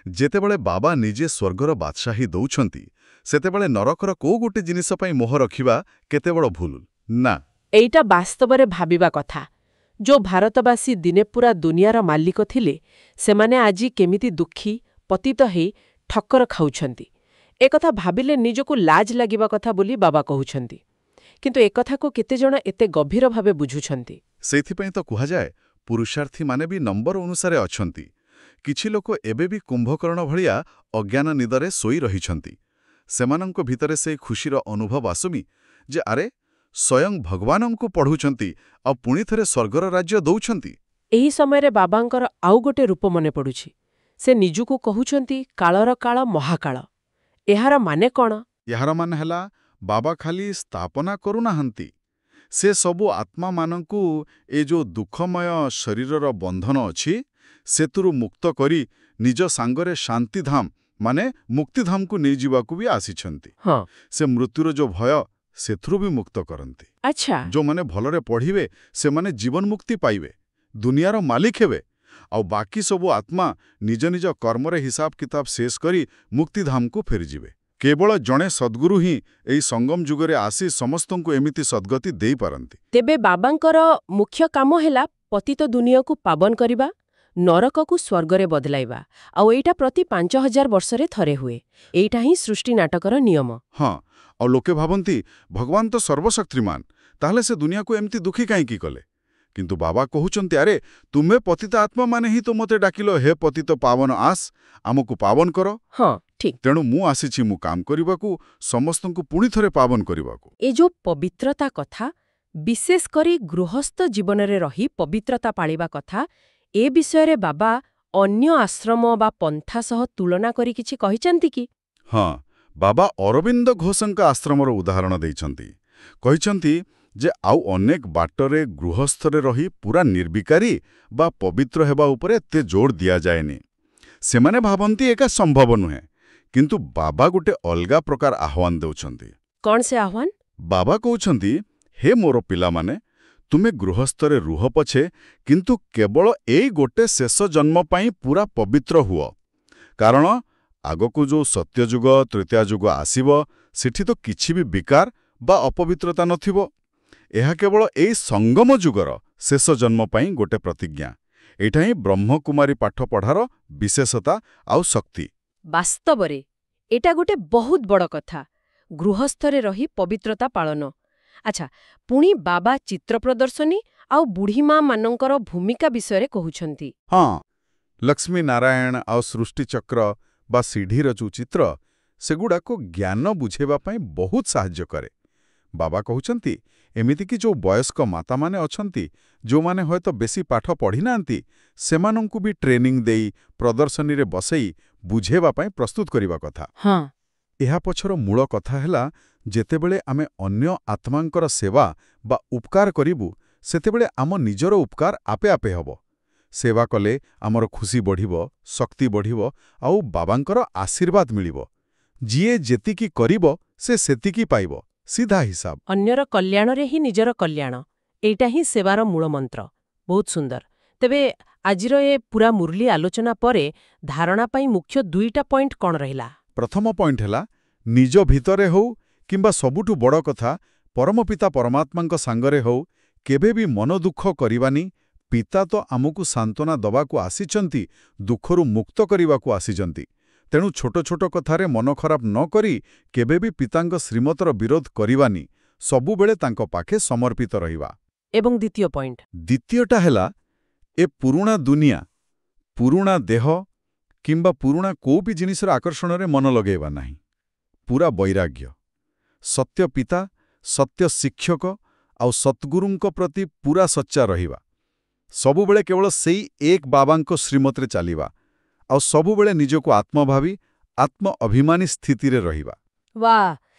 ଯେତେବେଳେ ବାବା ନିଜେ ସ୍ୱର୍ଗର ବାଦଶାହୀ ଦଉଛନ୍ତି, ସେତେବେଳେ ନରକର କୋଉ ଗୋଟେ ଜିନିଷ ପାଇଁ ମୋହ ରଖିବା କେତେ ବଡ଼ ଭୁଲ ନା? ଏଇଟା ବାସ୍ତବରେ ଭାବିବା କଥା। ଯୋଉ ଭାରତବାସୀ ଦିନେ ପୁରା ଦୁନିଆର ମାଲିକ ଥିଲେ, ସେମାନେ ଆଜି କେମିତି ଦୁଃଖୀ, ପତିତ ହେଇ ଠକ୍କର ଖାଉଛନ୍ତି। ଏକଥା ଭାବିଲେ ନିଜକୁ ଲାଜ ଲାଗିବା କଥା ବୋଲି ବାବା କହୁଛନ୍ତି। କିନ୍ତୁ ଏକଥାକୁ କେତେଜଣ ଏତେ ଗଭୀର ଭାବେ ବୁଝୁଛନ୍ତି? ସେଇଥିପାଇଁ ତ କୁହାଯାଏ, ପୁରୁଷାର୍ଥୀମାନେ ବି ନମ୍ବର ଅନୁସାରେ ଅଛନ୍ତି। କିଛି ଲୋକ ଏବେ ବି କୁମ୍ଭକର୍ଣ୍ଣ ଭଳିଆ ଅଜ୍ଞାନ ନିଦରେ ଶୋଇ ରହିଛନ୍ତି। ସେମାନଙ୍କ ଭିତରେ ସେଇ ଖୁସିର ଅନୁଭବ ଆସୁନି ଯେ ଆରେ, ସ୍ୱୟଂ ଭଗବାନଙ୍କୁ ପଢ଼ୁଛନ୍ତି ଆଉ ପୁଣିଥରେ ସ୍ୱର୍ଗର ରାଜ୍ୟ ଦଉଛନ୍ତି। ଏହି ସମୟରେ ବାବାଙ୍କର ଆଉ ଗୋଟେ ରୂପ ମନେ ପଡ଼ୁଛି। ସେ ନିଜକୁ କହୁଛନ୍ତି କାଳର କାଳ ମହାକାଳ। ଏହାର ମାନେ କ'ଣ? ଏହାର ମାନେ ହେଲା, ବାବା ଖାଲି ସ୍ଥାପନା କରୁନାହାନ୍ତି, ସେ ସବୁ ଆତ୍ମାମାନଙ୍କୁ ଏ ଯୋଉ ଦୁଃଖମୟ ଶରୀରର ବନ୍ଧନ ଅଛି ସେଥିରୁ ମୁକ୍ତ କରି ନିଜ ସାଙ୍ଗରେ ଶାନ୍ତିଧାମ ମାନେ ମୁକ୍ତିଧାମକୁ ନେଇଯିବାକୁ ବି ଆସିଛନ୍ତି। ହଁ। ସେ ମୃତ୍ୟୁର ଯୋଉ ଭୟ ସେଥିରୁ ବି ମୁକ୍ତ କରନ୍ତି। ଆଚ୍ଛା। ଯୋଉମାନେ ଭଲରେ ପଢ଼ିବେ ସେମାନେ ଜୀବନ ମୁକ୍ତି ପାଇବେ, ଦୁନିଆର ମାଲିକ ହେବେ, ଆଉ ବାକି ସବୁ ଆତ୍ମା ନିଜ ନିଜ କର୍ମରେ ହିସାବ କିତାବ ଶେଷ କରି ମୁକ୍ତିଧାମକୁ ଫେରିଯିବେ। କେବଳ ଜଣେ ସଦ୍ଗୁରୁ ହିଁ ଏହି ସଙ୍ଗମ ଯୁଗରେ ଆସି ସମସ୍ତଙ୍କୁ ଏମିତି ସଦ୍ଗତି ଦେଇପାରନ୍ତି। ତେବେ ବାବାଙ୍କର ମୁଖ୍ୟ କାମ ହେଲା ପତିତ ଦୁନିଆକୁ ପାବନ କରିବା, ନରକକୁ ସ୍ୱର୍ଗରେ ବଦଳାଇବା, ଆଉ ଏଇଟା ପ୍ରତି 5000 ବର୍ଷରେ ଥରେ ହୁଏ। ଏଇଟା ହିଁ ସୃଷ୍ଟି ନାଟକର ନିୟମ। ହଁ, ଆଉ ଲୋକେ ଭାବନ୍ତି ଭଗବାନ ତ ସର୍ବଶକ୍ତିମାନ, ତାହେଲେ ସେ ଦୁନିଆକୁ ଏମିତି ଦୁଃଖୀ କାହିଁକି କଲେ? କିନ୍ତୁ ବାବା କହୁଛନ୍ତି, ଆରେ ତୁମେ ପତିତ ଆତ୍ମାମାନେ ହିଁ ତ ମୋତେ ଡାକିଲ, ହେ ପତିତ ପାବନ ଆସ, ଆମକୁ ପାବନ କର। ହଁ, ଠିକ୍। ତେଣୁ ମୁଁ ଆସିଛି ମୁଁ କାମ କରିବାକୁ, ସମସ୍ତଙ୍କୁ ପୁଣି ଥରେ ପାବନ କରିବାକୁ। ଏ ଯୋଉ ପବିତ୍ରତା କଥା, ବିଶେଷ କରି ଗୃହସ୍ଥ ଜୀବନରେ ରହି ପବିତ୍ରତା ପାଳିବା କଥା, ଏ ବିଷୟରେ ବାବା ଅନ୍ୟ ଆଶ୍ରମ ବା ପନ୍ଥା ସହ ତୁଳନା କରି କିଛି କହିଛନ୍ତି କି? ହଁ, ବାବା ଅରବିନ୍ଦ ଘୋଷଙ୍କ ଆଶ୍ରମର ଉଦାହରଣ ଦେଇଛନ୍ତି। କହିଛନ୍ତି ଯେ ଆଉ ଅନେକ ବାଟରେ ଗୃହସ୍ଥରେ ରହି ପୁରା ନିର୍ବିକାରୀ ବା ପବିତ୍ର ହେବା ଉପରେ ଏତେ ଜୋର ଦିଆଯାଏନି। ସେମାନେ ଭାବନ୍ତି ଏକା ସମ୍ଭବ ନୁହେଁ, କିନ୍ତୁ ବାବା ଗୋଟେ ଅଲଗା ପ୍ରକାର ଆହ୍ୱାନ ଦେଉଛନ୍ତି। କ'ଣ ସେ ଆହ୍ୱାନ? ବାବା କହୁଛନ୍ତି, ହେ ମୋର ପିଲାମାନେ, ତୁମେ ଗୃହସ୍ଥରେ ରୁହ ପଛେ, କିନ୍ତୁ କେବଳ ଏଇ ଗୋଟେ ଶେଷ ଜନ୍ମ ପାଇଁ ପୁରା ପବିତ୍ର ହୁଅ। କାରଣ ଆଗକୁ ଯୋଉ ସତ୍ୟଯୁଗ ତ୍ରେତୟାଯୁଗ ଆସିବ, ସେଠି ତ କିଛି ବି ବିକାର ବା ଅପବିତ୍ରତା ନଥିବ। ଏହା କେବଳ ଏଇ ସଙ୍ଗମ ଯୁଗର ଶେଷ ଜନ୍ମ ପାଇଁ ଗୋଟେ ପ୍ରତିଜ୍ଞା। ଏଇଟା ହିଁ ବ୍ରହ୍ମକୁମାରୀ ପାଠ ପଢ଼ାର ବିଶେଷତା ଆଉ ଶକ୍ତି। ବାସ୍ତବରେ ଏଟା ଗୋଟେ ବହୁତ ବଡ଼ କଥା, ଗୃହସ୍ଥରେ ରହି ପବିତ୍ରତା ପାଳନ। ଆଚ୍ଛା, ପୁଣି ବାବା ଚିତ୍ର ପ୍ରଦର୍ଶନୀ ଆଉ ବୁଢ଼ୀମାମାନଙ୍କର ଭୂମିକା ବିଷୟରେ କହୁଛନ୍ତି। ହଁ, ଲକ୍ଷ୍ମୀ ନାରାୟଣ ଆଉ ସୃଷ୍ଟିଚକ୍ର ବା ସିଢ଼ିର ଯୋଉ ଚିତ୍ର, ସେଗୁଡ଼ାକୁ ଜ୍ଞାନ ବୁଝେଇବା ପାଇଁ ବହୁତ ସାହାଯ୍ୟ କରେ। ବାବା କହୁଛନ୍ତି, ଏମିତିକି ଯୋଉ ବୟସ୍କ ମାତାମାନେ ଅଛନ୍ତି, ଯୋଉମାନେ ହୁଏତ ବେଶୀ ପାଠ ପଢ଼ିନାହାନ୍ତି, ସେମାନଙ୍କୁ ବି ଟ୍ରେନିଂ ଦେଇ ପ୍ରଦର୍ଶନୀରେ ବସେଇ ବୁଝେଇବା ପାଇଁ ପ୍ରସ୍ତୁତ କରିବା କଥା। ହଁ। ଏହା ପଛର ମୂଳ କଥା ହେଲା, ଯେତେବେଳେ ଆମେ ଅନ୍ୟ ଆତ୍ମାଙ୍କର ସେବା ବା ଉପକାର କରିବୁ, ସେତେବେଳେ ଆମ ନିଜର ଉପକାର ଆପେ ଆପେ ହେବ। ସେବା କଲେ ଆମର ଖୁସି ବଢ଼ିବ, ଶକ୍ତି ବଢ଼ିବ, ଆଉ ବାବାଙ୍କର ଆଶୀର୍ବାଦ ମିଳିବ। ଯିଏ ଯେତିକି କରିବ ସେ ସେତିକି ପାଇବ, ସିଧା ହିସାବ। ଅନ୍ୟର କଲ୍ୟାଣରେ ହିଁ ନିଜର କଲ୍ୟାଣ, ଏଇଟା ହିଁ ସେବାର ମୂଳମନ୍ତ୍ର। ବହୁତ ସୁନ୍ଦର। ତେବେ ଆଜିର ଏ ପୁରା ମୁରଲି ଆଲୋଚନା ପରେ ଧାରଣା ପାଇଁ ମୁଖ୍ୟ 2ଟା ପଏଣ୍ଟ କ'ଣ ରହିଲା? ପ୍ରଥମ ପଏଣ୍ଟ ହେଲା, ନିଜ ଭିତରେ ହଉ କିମ୍ବା ସବୁଠୁ ବଡ଼ କଥା ପରମପିତା ପରମାତ୍ମାଙ୍କ ସାଙ୍ଗରେ ହଉ, କେବେ ବି ମନ ଦୁଃଖ କରିବାନି। ପିତା ତ ଆମକୁ ସାନ୍ତ୍ୱନା ଦେବାକୁ ଆସିଛନ୍ତି, ଦୁଃଖରୁ ମୁକ୍ତ କରିବାକୁ ଆସିଛନ୍ତି। ତେଣୁ ଛୋଟ ଛୋଟ କଥାରେ ମନ ଖରାପ ନ କରି କେବେ ବି ପିତାଙ୍କ ଶ୍ରୀମତର ବିରୋଧ କରିବାନି, ସବୁବେଳେ ତାଙ୍କ ପାଖେ ସମର୍ପିତ ରହିବା। ଏବଂ ଦ୍ୱିତୀୟ ପଏଣ୍ଟ? ଦ୍ୱିତୀୟଟା ହେଲା, ଏ ପୁରୁଣା ଦୁନିଆ, ପୁରୁଣା ଦେହ କିମ୍ବା ପୁରୁଣା କୋଉ ବି ଜିନିଷର ଆକର୍ଷଣରେ ମନ ଲଗେଇବା ନାହିଁ। ପୁରା ବୈରାଗ୍ୟ, ସତ୍ୟ ପିତା, ସତ୍ୟ ଶିକ୍ଷକ ଆଉ ସଦ୍ଗୁରୁଙ୍କ ପ୍ରତି ପୁରା ସଚ୍ଚା ରହିବା। ସବୁବେଳେ କେବଳ ସେଇ ଏକ ବାବାଙ୍କ ଶ୍ରୀମତରେ ଚାଲିବା, ଆଉ ସବୁବେଳେ ନିଜକୁ ଆତ୍ମଭାବୀ, ଆତ୍ମ ଅଭିମାନୀ ସ୍ଥିତିରେ ରହିବା। ବାଃ,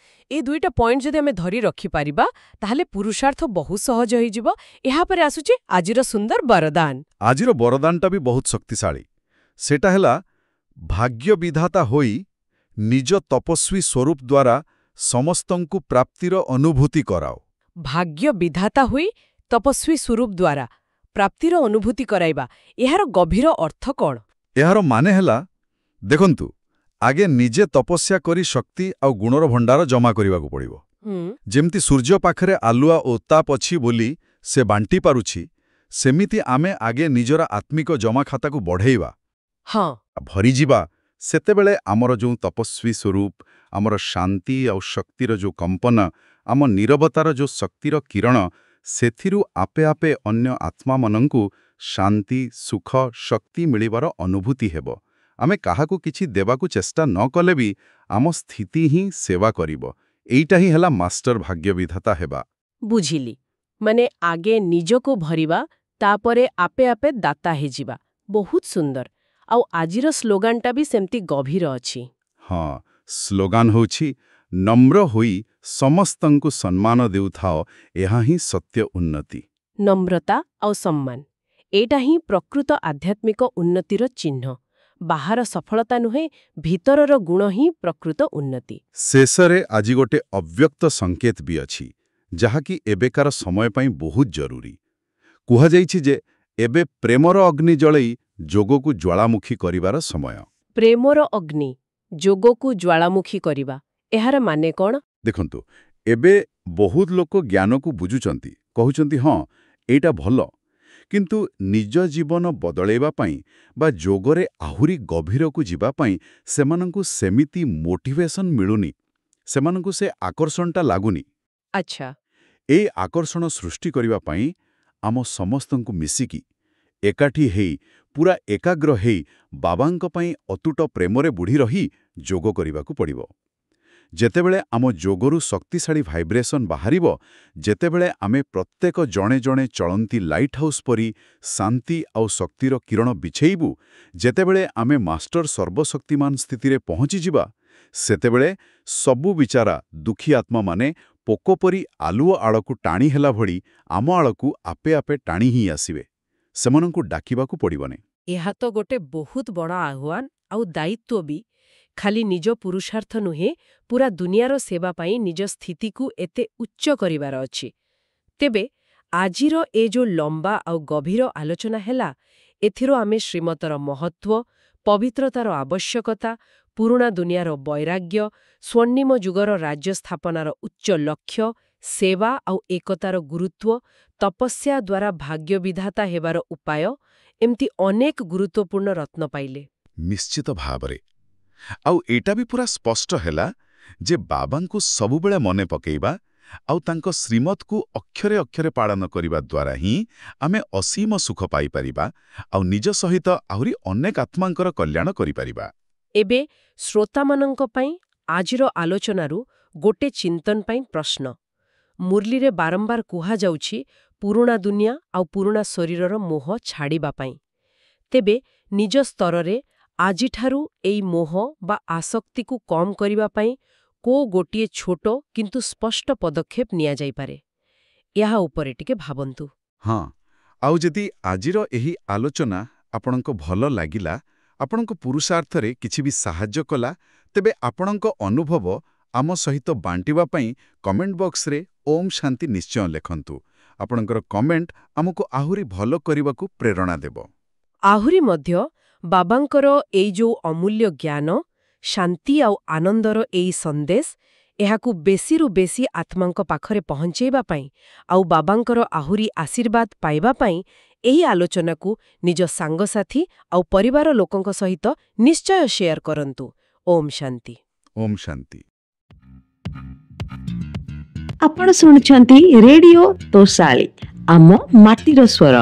ଏ 2ଟା ପଏଣ୍ଟ ଯଦି ଆମେ ଧରି ରଖିପାରିବା, ତାହେଲେ ପୁରୁଷାର୍ଥ ବହୁତ ସହଜ ହୋଇଯିବ। ଏହାପରେ ଆସୁଛି ଆଜିର ସୁନ୍ଦର ବରଦାନ। ଆଜିର ବରଦାନଟା ବି ବହୁତ ଶକ୍ତିଶାଳୀ। ସେଟା ହେଲା, ଭାଗ୍ୟ ବିଧାତା ହୋଇ ନିଜ ତପସ୍ୱୀ ସ୍ୱରୂପ ଦ୍ୱାରା ସମସ୍ତଙ୍କୁ ପ୍ରାପ୍ତିର ଅନୁଭୂତି କରାଅ। ଭାଗ୍ୟ ବିଧାତା ହୋଇ ତପସ୍ୱୀ ସ୍ୱରୂପ ଦ୍ୱାରା ପ୍ରାପ୍ତିର ଅନୁଭୂତି କରାଇବା, ଏହାର ଗଭୀର ଅର୍ଥ କ'ଣ? ଏହାର ମାନେ ହେଲା, ଦେଖନ୍ତୁ, ଆଗେ ନିଜେ ତପସ୍ୟା କରି ଶକ୍ତି ଆଉ ଗୁଣର ଭଣ୍ଡାର ଜମା କରିବାକୁ ପଡ଼ିବ। ଯେମିତି ସୂର୍ଯ୍ୟ ପାଖରେ ଆଲୁଆ ଓ ତାପ ଅଛି ବୋଲି ସେ ବାଣ୍ଟି ପାରୁଛି, ସେମିତି ଆମେ ଆଗେ ନିଜର ଆତ୍ମିକ ଜମାଖାତାକୁ ବଢ଼େଇବା। ହଁ। ଭରିଯିବା, ସେତେବେଳେ ଆମର ଯେଉଁ ତପସ୍ୱୀ ସ୍ୱରୂପ, ଆମର ଶାନ୍ତି ଆଉ ଶକ୍ତିର ଯେଉଁ କମ୍ପନ, ଆମ ନୀରବତାର ଯେଉଁ ଶକ୍ତିର କିରଣ, ସେଥିରୁ ଆପେ ଆପେ ଅନ୍ୟ ଆତ୍ମାମାନଙ୍କୁ ଶାନ୍ତି, ସୁଖ, ଶକ୍ତି ମିଳିବାର ଅନୁଭୂତି ହେବ। ଆମେ କାହାକୁ କିଛି ଦେବାକୁ ଚେଷ୍ଟା ନ କଲେ ବି ଆମ ସ୍ଥିତି ହିଁ ସେବା କରିବ। ଏଇଟା ହିଁ ହେଲା ମାଷ୍ଟର ଭାଗ୍ୟ ବିଧାତା ହେବା। ବୁଝିଲି। ମାନେ ଆଗେ ନିଜକୁ ଭରିବା, ତାପରେ ଆପେ ଆପେ ଦାତା ହେଇଯିବା। ବହୁତ ସୁନ୍ଦର। ଆଉ ଆଜିର ସ୍ଲୋଗାନଟା ବି ସେମିତି ଗଭୀର ଅଛି। ହଁ, ସ୍ଲୋଗାନ ହେଉଛି, ନମ୍ର ହୋଇ ସମସ୍ତଙ୍କୁ ସମ୍ମାନ ଦେଉଥାଅ, ଏହା ହିଁ ସତ୍ୟ ଉନ୍ନତି। ନମ୍ରତା ଆଉ ସମ୍ମାନ ଏଇଟା ହିଁ ପ୍ରକୃତ ଆଧ୍ୟାତ୍ମିକ ଉନ୍ନତିର ଚିହ୍ନ। ବାହାର ସଫଳତା ନୁହେଁ, ଭିତରର ଗୁଣ ହିଁ ପ୍ରକୃତ ଉନ୍ନତି। ଶେଷରେ ଆଜି ଗୋଟେ ଅବ୍ୟକ୍ତ ସଂକେତ ବି ଅଛି, ଯାହାକି ଏବେକାର ସମୟ ପାଇଁ ବହୁତ ଜରୁରୀ। କୁହାଯାଇଛି ଯେ ଏବେ ପ୍ରେମର ଅଗ୍ନି ଜଳେଇ ଯୋଗକୁ ଜ୍ୱାଳାମୁଖୀ କରିବାର ସମୟ। ପ୍ରେମର ଅଗ୍ନି ଯୋଗକୁ ଜ୍ୱାଳାମୁଖୀ କରିବା, ଏହାର ମାନେ କ'ଣ? ଦେଖନ୍ତୁ, ଏବେ ବହୁତ ଲୋକ ଜ୍ଞାନକୁ ବୁଝୁଛନ୍ତି, କହୁଛନ୍ତି ହଁ ଏଇଟା ଭଲ, କିନ୍ତୁ ନିଜ ଜୀବନ ବଦଳେଇବା ପାଇଁ ବା ଯୋଗରେ ଆହୁରି ଗଭୀରକୁ ଯିବା ପାଇଁ ସେମାନଙ୍କୁ ସେମିତି ମୋଟିଭେସନ ମିଳୁନି, ସେମାନଙ୍କୁ ସେ ଆକର୍ଷଣଟା ଲାଗୁନି। ଆଚ୍ଛା। ଏଇ ଆକର୍ଷଣ ସୃଷ୍ଟି କରିବା ପାଇଁ ଆମ ସମସ୍ତଙ୍କୁ ମିଶିକି ଏକାଠି ହେଇ ପୁରା ଏକାଗ୍ର ହେଇ ବାବାଙ୍କ ପାଇଁ ଅତୁଟ ପ୍ରେମରେ ବୁଡ଼ି ରହି ଯୋଗ କରିବାକୁ ପଡ଼ିବ। ଯେତେବେଳେ ଆମ ଯୋଗରୁ ଶକ୍ତିଶାଳୀ ଭାଇବ୍ରେସନ୍ ବାହାରିବ, ଯେତେବେଳେ ଆମେ ପ୍ରତ୍ୟେକ ଜଣେ ଜଣେ ଚଳନ୍ତି ଲାଇଟ୍ ହାଉସ୍ ପରି ଶାନ୍ତି ଆଉ ଶକ୍ତିର କିରଣ ବିଛେଇବୁ, ଯେତେବେଳେ ଆମେ ମାଷ୍ଟର ସର୍ବଶକ୍ତିମାନ ସ୍ଥିତିରେ ପହଞ୍ଚିଯିବା, ସେତେବେଳେ ସବୁ ବିଚାରା ଦୁଃଖୀ ଆତ୍ମାମାନେ ପୋକ ପରି ଆଲୁଅ ଆଳକୁ ଟାଣି ହେଲା ଭଳି ଆମ ଆଳକୁ ଆପେ ଆପେ ଟାଣି ହିଁ ଆସିବେ। ସେମାନଙ୍କୁ ଡାକିବାକୁ ପଡ଼ିବନି। ଏହା ତ ଗୋଟେ ବହୁତ ବଡ଼ ଆହ୍ୱାନ ଆଉ ଦାୟିତ୍ୱ ବି। ଖାଲି ନିଜ ପୁରୁଷାର୍ଥ ନୁହେଁ, ପୁରା ଦୁନିଆର ସେବା ପାଇଁ ନିଜ ସ୍ଥିତିକୁ ଏତେ ଉଚ୍ଚ କରିବାର ଅଛି। ତେବେ ଆଜିର ଏ ଯୋଉ ଲମ୍ବା ଆଉ ଗଭୀର ଆଲୋଚନା ହେଲା, ଏଥିରୁ ଆମେ ଶ୍ରୀମତର ମହତ୍ୱ, ପବିତ୍ରତାର ଆବଶ୍ୟକତା, ପୁରୁଣା ଦୁନିଆର ବୈରାଗ୍ୟ, ସ୍ୱର୍ଣ୍ଣିମ ଯୁଗର ରାଜ୍ୟ ସ୍ଥାପନାର ଉଚ୍ଚ ଲକ୍ଷ୍ୟ, ସେବା ଆଉ ଏକତାର ଗୁରୁତ୍ୱ, ତପସ୍ୟା ଦ୍ୱାରା ଭାଗ୍ୟ ବିଧାତା ହେବାର ଉପାୟ, ଏମିତି ଅନେକ ଗୁରୁତ୍ୱପୂର୍ଣ୍ଣ ରତ୍ନ ପାଇଲେ। ନିଶ୍ଚିତ ଭାବରେ। ଆଉ ଏଇଟା ବି ପୁରା ସ୍ପଷ୍ଟ ହେଲା ଯେ ବାବାଙ୍କୁ ସବୁବେଳେ ମନେ ପକେଇବା ଆଉ ତାଙ୍କ ଶ୍ରୀମତକୁ ଅକ୍ଷରେ ଅକ୍ଷରେ ପାଳନ କରିବା ଦ୍ୱାରା ହିଁ ଆମେ ଅସୀମ ସୁଖ ପାଇପାରିବା ଆଉ ନିଜ ସହିତ ଆହୁରି ଅନେକ ଆତ୍ମାଙ୍କର କଲ୍ୟାଣ କରିପାରିବା। ଏବେ ଶ୍ରୋତାମାନଙ୍କ ପାଇଁ ଆଜିର ଆଲୋଚନାରୁ ଗୋଟେ ଚିନ୍ତନ ପାଇଁ ପ୍ରଶ୍ନ। ମୁରଲୀରେ ବାରମ୍ବାର କୁହାଯାଉଛି ପୁରୁଣା ଦୁନିଆ ଆଉ ପୁରୁଣା ଶରୀରର ମୋହ ଛାଡ଼ିବା ପାଇଁ। ତେବେ ନିଜ ସ୍ତରରେ ଆଜିଠାରୁ ଏଇ ମୋହ ବା ଆସକ୍ତିକୁ କମ୍ କରିବା ପାଇଁ କୋଉ ଗୋଟିଏ ଛୋଟ କିନ୍ତୁ ସ୍ପଷ୍ଟ ପଦକ୍ଷେପ ନିଆଯାଇପାରେ? ଏହା ଉପରେ ଟିକେ ଭାବନ୍ତୁ। ହଁ, ଆଉ ଯଦି ଆଜିର ଏହି ଆଲୋଚନା ଆପଣଙ୍କ ଭଲ ଲାଗିଲା, ଆପଣଙ୍କ ପୁରୁଷାର୍ଥରେ କିଛି ବି ସାହାଯ୍ୟ କଲା, ତେବେ ଆପଣଙ୍କ ଅନୁଭବ ଆମ ସହିତ ବାଣ୍ଟିବା ପାଇଁ କମେଣ୍ଟ ବକ୍ସରେ ଓମ୍ ଶାନ୍ତି ନିଶ୍ଚୟ ଲେଖନ୍ତୁ। ଆପଣଙ୍କର କମେଣ୍ଟ ଆମକୁ ଆହୁରି ଭଲ କରିବାକୁ ପ୍ରେରଣା ଦେବ। ଆହୁରି ମଧ୍ୟ ବାବାଙ୍କର ଏଇ ଯୋଉ ଅମୂଲ୍ୟ ଜ୍ଞାନ, ଶାନ୍ତି ଆଉ ଆନନ୍ଦର ଏଇ ସନ୍ଦେଶ, ଏହାକୁ ବେଶୀରୁ ବେଶୀ ଆତ୍ମାଙ୍କ ପାଖରେ ପହଞ୍ଚେଇବା ପାଇଁ ଆଉ ବାବାଙ୍କର ଆହୁରି ଆଶୀର୍ବାଦ ପାଇବା ପାଇଁ ଏହି ଆଲୋଚନାକୁ ନିଜ ସାଙ୍ଗସାଥୀ ଆଉ ପରିବାର ଲୋକଙ୍କ ସହିତ ନିଶ୍ଚୟ ସେୟାର କରନ୍ତୁ। ଓମ୍ ଶାନ୍ତି। ଓମ୍ ଶାନ୍ତି। ଆପଣ ଶୁଣୁଛନ୍ତି ରେଡିଓ ତୋଷାଳୀ, ଆମ ମାଟିର ସ୍ୱର।